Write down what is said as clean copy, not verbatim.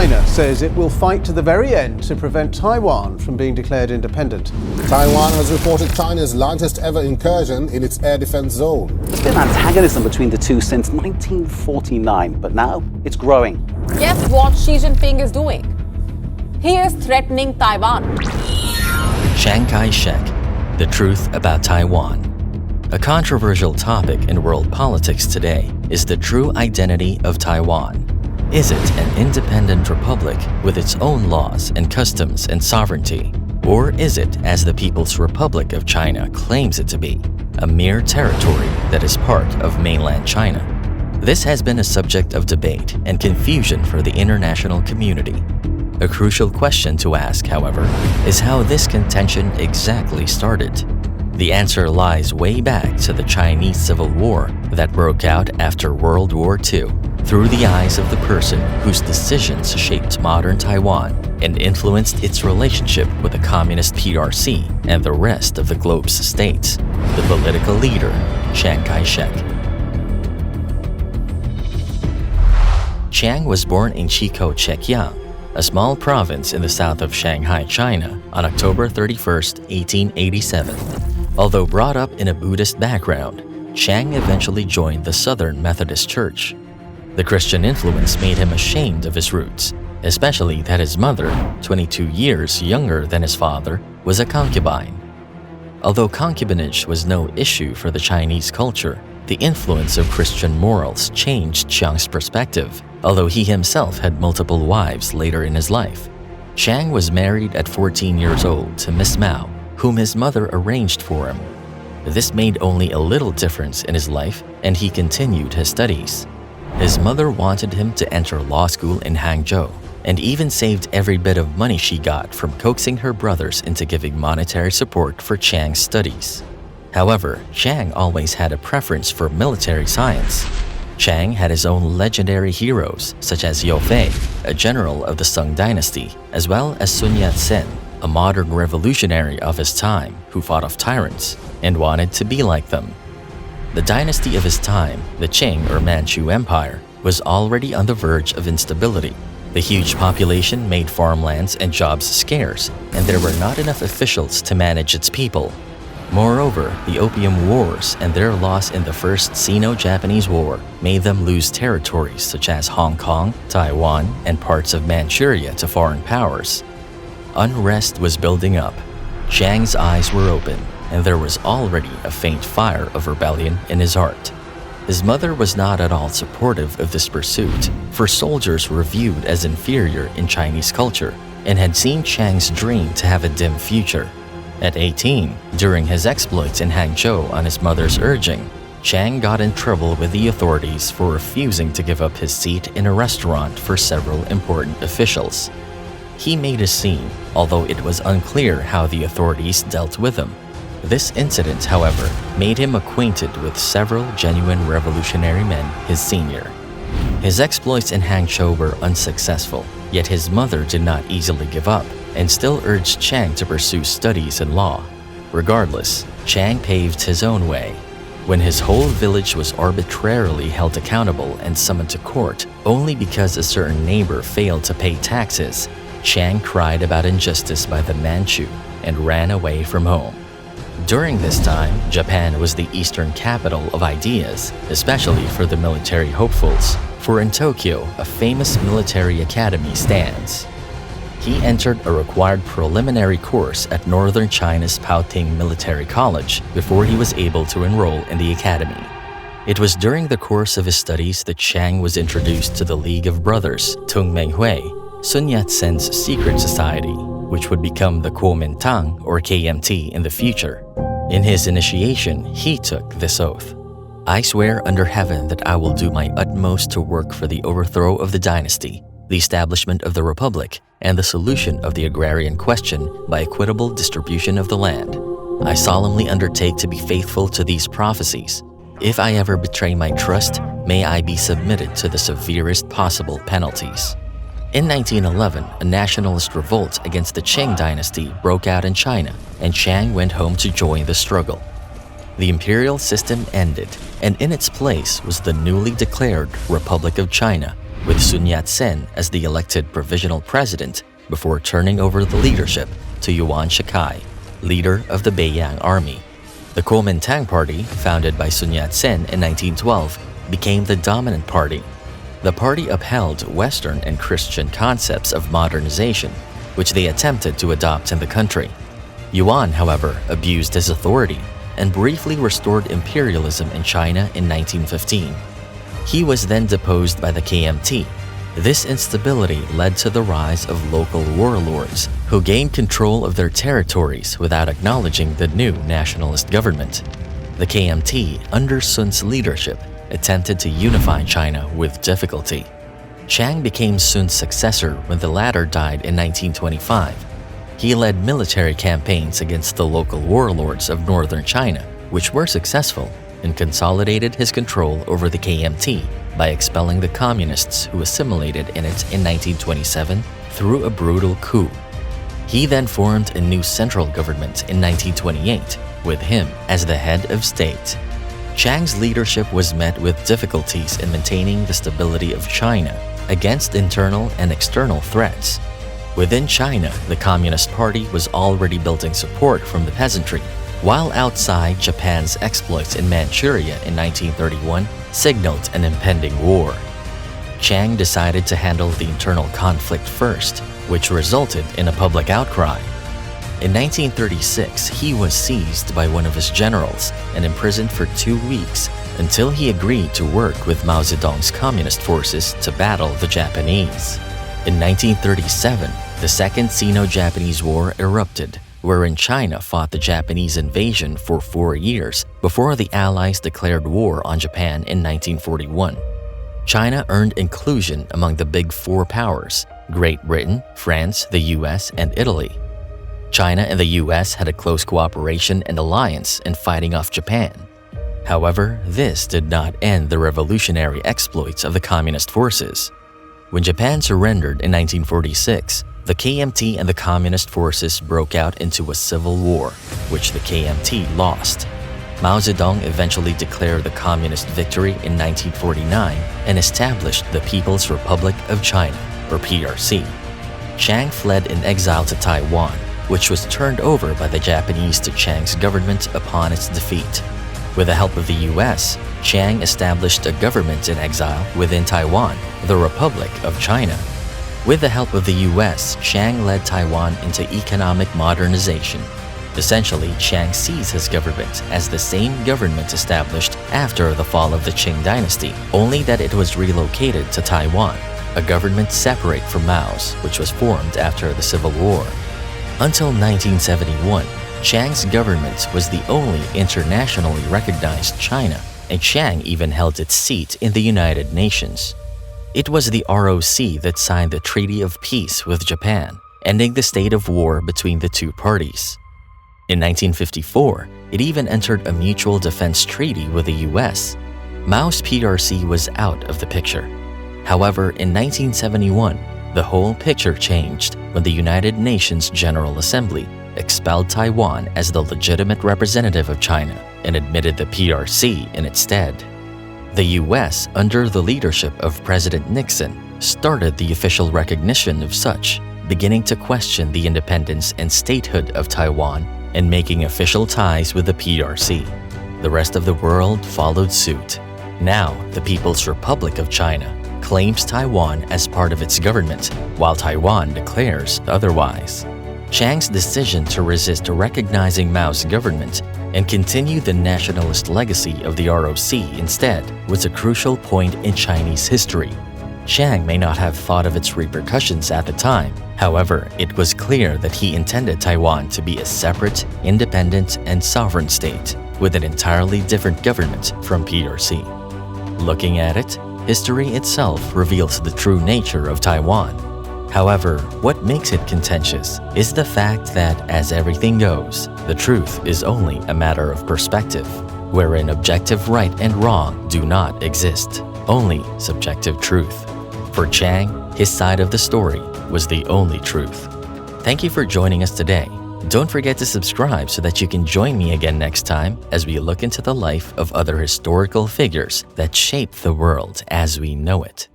China says it will fight to the very end to prevent Taiwan from being declared independent. Taiwan has reported China's largest ever incursion in its air defense zone. There's been antagonism between the two since 1949, but now it's growing. Guess what Xi Jinping is doing? He is threatening Taiwan. Chiang Kai-shek, the truth about Taiwan. A controversial topic in world politics today is the true identity of Taiwan. Is it an independent republic with its own laws and customs and sovereignty? Or is it, as the People's Republic of China claims it to be, a mere territory that is part of mainland China? This has been a subject of debate and confusion for the international community. A crucial question to ask, however, is how this contention exactly started. The answer lies way back to the Chinese Civil War that broke out after World War II, through the eyes of the person whose decisions shaped modern Taiwan and influenced its relationship with the communist PRC and the rest of the globe's states, the political leader, Chiang Kai-shek. Chiang was born in Chikow, Chekiang, a small province in the south of Shanghai, China, on October 31, 1887. Although brought up in a Buddhist background, Chiang eventually joined the Southern Methodist Church. The Christian influence made him ashamed of his roots, especially that his mother, 22 years younger than his father, was a concubine. Although concubinage was no issue for the Chinese culture, the influence of Christian morals changed Chiang's perspective, although he himself had multiple wives later in his life. Chiang was married at 14 years old to Miss Mao, whom his mother arranged for him. This made only a little difference in his life, and he continued his studies. His mother wanted him to enter law school in Hangzhou, and even saved every bit of money she got from coaxing her brothers into giving monetary support for Chiang's studies. However, Chiang always had a preference for military science. Chiang had his own legendary heroes, such as Liu Fei, a general of the Sung dynasty, as well as Sun Yat Sen, a modern revolutionary of his time who fought off tyrants and wanted to be like them. The dynasty of his time, the Qing or Manchu Empire, was already on the verge of instability. The huge population made farmlands and jobs scarce, and there were not enough officials to manage its people. Moreover, the Opium Wars and their loss in the First Sino-Japanese War made them lose territories such as Hong Kong, Taiwan, and parts of Manchuria to foreign powers. Unrest was building up. Chiang's eyes were open, and there was already a faint fire of rebellion in his heart. His mother was not at all supportive of this pursuit, for soldiers were viewed as inferior in Chinese culture and had seen Chiang's dream to have a dim future. At 18, during his exploits in Hangzhou on his mother's urging, Chiang got in trouble with the authorities for refusing to give up his seat in a restaurant for several important officials. He made a scene, although it was unclear how the authorities dealt with him. This incident, however, made him acquainted with several genuine revolutionary men his senior. His exploits in Hangzhou were unsuccessful, yet his mother did not easily give up and still urged Chiang to pursue studies in law. Regardless, Chiang paved his own way. When his whole village was arbitrarily held accountable and summoned to court only because a certain neighbor failed to pay taxes, Chiang cried about injustice by the Manchu and ran away from home. During this time, Japan was the eastern capital of ideas, especially for the military hopefuls, for in Tokyo, a famous military academy stands. He entered a required preliminary course at northern China's Baoting Military College before he was able to enroll in the academy. It was during the course of his studies that Chiang was introduced to the League of Brothers, Tongmenghui, Sun Yat Sen's secret society, which would become the Kuomintang or KMT in the future. In his initiation, he took this oath. I swear under heaven that I will do my utmost to work for the overthrow of the dynasty, the establishment of the republic, and the solution of the agrarian question by equitable distribution of the land. I solemnly undertake to be faithful to these prophecies. If I ever betray my trust, may I be submitted to the severest possible penalties. In 1911, a nationalist revolt against the Qing dynasty broke out in China, and Chiang went home to join the struggle. The imperial system ended, and in its place was the newly declared Republic of China, with Sun Yat Sen as the elected provisional president before turning over the leadership to Yuan Shikai, leader of the Beiyang army. The Kuomintang party, founded by Sun Yat Sen in 1912, became the dominant party. The party upheld Western and Christian concepts of modernization, which they attempted to adopt in the country. Yuan, however, abused his authority and briefly restored imperialism in China in 1915. He was then deposed by the KMT. This instability led to the rise of local warlords who gained control of their territories without acknowledging the new nationalist government. The KMT, under Sun's leadership, attempted to unify China with difficulty. Chiang became Sun's successor when the latter died in 1925. He led military campaigns against the local warlords of northern China, which were successful, and consolidated his control over the KMT by expelling the communists who assimilated in it in 1927 through a brutal coup. He then formed a new central government in 1928, with him as the head of state. Chiang's leadership was met with difficulties in maintaining the stability of China against internal and external threats. Within China, the Communist Party was already building support from the peasantry, while outside, Japan's exploits in Manchuria in 1931 signaled an impending war. Chiang decided to handle the internal conflict first, which resulted in a public outcry. In 1936, he was seized by one of his generals and imprisoned for 2 weeks until he agreed to work with Mao Zedong's communist forces to battle the Japanese. In 1937, the Second Sino-Japanese War erupted, wherein China fought the Japanese invasion for 4 years before the Allies declared war on Japan in 1941. China earned inclusion among the Big Four powers: Great Britain, France, the US, and Italy. China and the US had a close cooperation and alliance in fighting off Japan. However, this did not end the revolutionary exploits of the communist forces. When Japan surrendered in 1946, the KMT and the communist forces broke out into a civil war, which the KMT lost. Mao Zedong eventually declared the communist victory in 1949 and established the People's Republic of China, or PRC. Chiang fled in exile to Taiwan, which was turned over by the Japanese to Chiang's government upon its defeat. With the help of the US, Chiang established a government in exile within Taiwan, the Republic of China. With the help of the US, Chiang led Taiwan into economic modernization. Essentially, Chiang sees his government as the same government established after the fall of the Qing dynasty, only that it was relocated to Taiwan, a government separate from Mao's, which was formed after the Civil War. Until 1971, Chiang's government was the only internationally recognized China, and Chiang even held its seat in the United Nations. It was the ROC that signed the Treaty of Peace with Japan, ending the state of war between the two parties. In 1954, it even entered a mutual defense treaty with the US. Mao's PRC was out of the picture. However, in 1971, the whole picture changed when the United Nations General Assembly expelled Taiwan as the legitimate representative of China and admitted the PRC in its stead. The US, under the leadership of President Nixon, started the official recognition of such, beginning to question the independence and statehood of Taiwan and making official ties with the PRC. The rest of the world followed suit. Now, the People's Republic of China claims Taiwan as part of its government, while Taiwan declares otherwise. Chiang's decision to resist recognizing Mao's government and continue the nationalist legacy of the ROC instead was a crucial point in Chinese history. Chiang may not have thought of its repercussions at the time. However, it was clear that he intended Taiwan to be a separate, independent, and sovereign state with an entirely different government from PRC. Looking at it, history itself reveals the true nature of Taiwan. However, what makes it contentious is the fact that, as everything goes, the truth is only a matter of perspective, wherein objective right and wrong do not exist, only subjective truth. For Chiang, his side of the story was the only truth. Thank you for joining us today. Don't forget to subscribe so that you can join me again next time as we look into the life of other historical figures that shaped the world as we know it.